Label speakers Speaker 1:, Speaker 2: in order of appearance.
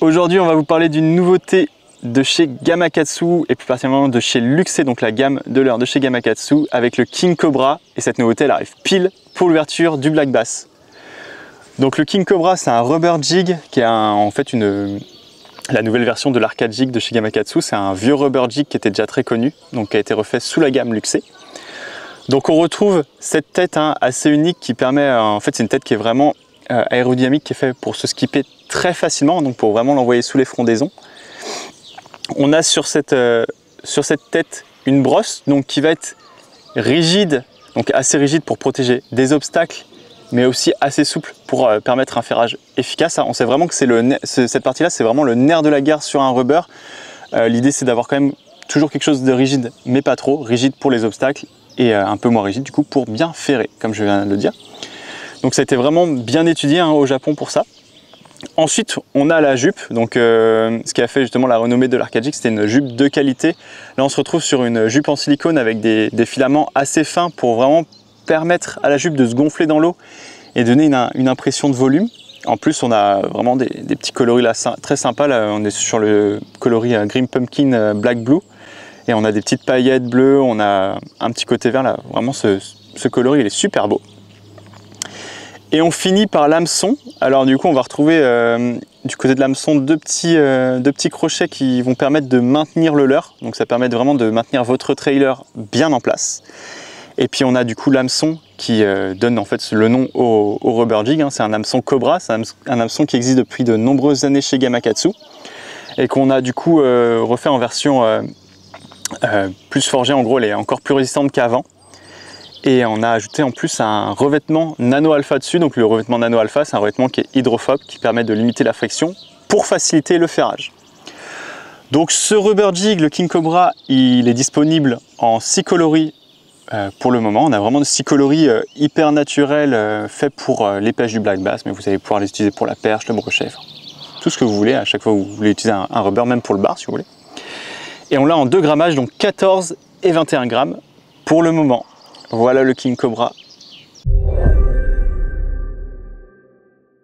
Speaker 1: Aujourd'hui, on va vous parler d'une nouveauté de chez Gamakatsu et plus particulièrement de chez Luxé, donc la gamme de leurre de chez Gamakatsu avec le King Cobra. Et cette nouveauté, elle arrive pile pour l'ouverture du Black Bass. Donc le King Cobra, c'est un rubber jig qui est en fait la nouvelle version de l'arcade jig de chez Gamakatsu. C'est un vieux rubber jig qui était déjà très connu, donc qui a été refait sous la gamme Luxé. Donc on retrouve cette tête assez unique qui permet, en fait c'est une tête qui est vraiment aérodynamique, qui est faite pour se skipper très facilement, donc pour vraiment l'envoyer sous les frondaisons. On a sur cette tête une brosse donc qui va être rigide, donc assez rigide pour protéger des obstacles, mais aussi assez souple pour permettre un ferrage efficace. On sait vraiment que cette partie-là, c'est vraiment le nerf de la guerre sur un rubber. L'idée, c'est d'avoir quand même toujours quelque chose de rigide, mais pas trop rigide pour les obstacles et un peu moins rigide du coup pour bien ferrer, comme je viens de le dire. Donc ça a été vraiment bien étudié au Japon pour ça. Ensuite, on a la jupe, donc ce qui a fait justement la renommée de l'arcade jig, c'était une jupe de qualité. Là, on se retrouve sur une jupe en silicone avec des filaments assez fins pour vraiment permettre à la jupe de se gonfler dans l'eau et donner une impression de volume. En plus, on a vraiment des petits coloris là, très sympas. Là, on est sur le coloris Green Pumpkin Black Blue et on a des petites paillettes bleues, on a un petit côté vert là. Vraiment, ce coloris, il est super beau. Et on finit par l'hameçon. Alors du coup, on va retrouver du côté de l'hameçon deux petits crochets qui vont permettre de maintenir le leurre. Donc ça permet vraiment de maintenir votre trailer bien en place. Et puis on a du coup l'hameçon qui donne en fait le nom au rubber jig. C'est un hameçon Cobra, c'est un hameçon qui existe depuis de nombreuses années chez Gamakatsu et qu'on a du coup refait en version plus forgée. En gros, elle est encore plus résistante qu'avant. Et on a ajouté en plus un revêtement nano alpha dessus. Donc le revêtement nano alpha, c'est un revêtement qui est hydrophobe, qui permet de limiter la friction pour faciliter le ferrage. Donc ce rubber jig, le King Cobra, il est disponible en 6 coloris pour le moment. On a vraiment 6 coloris hyper naturels faits pour les pêches du Black Bass, mais vous allez pouvoir les utiliser pour la perche, le brochet, tout ce que vous voulez. À chaque fois que vous voulez utiliser un rubber, même pour le bar si vous voulez. Et on l'a en 2 grammages, donc 14 et 21 grammes pour le moment. Voilà le King Cobra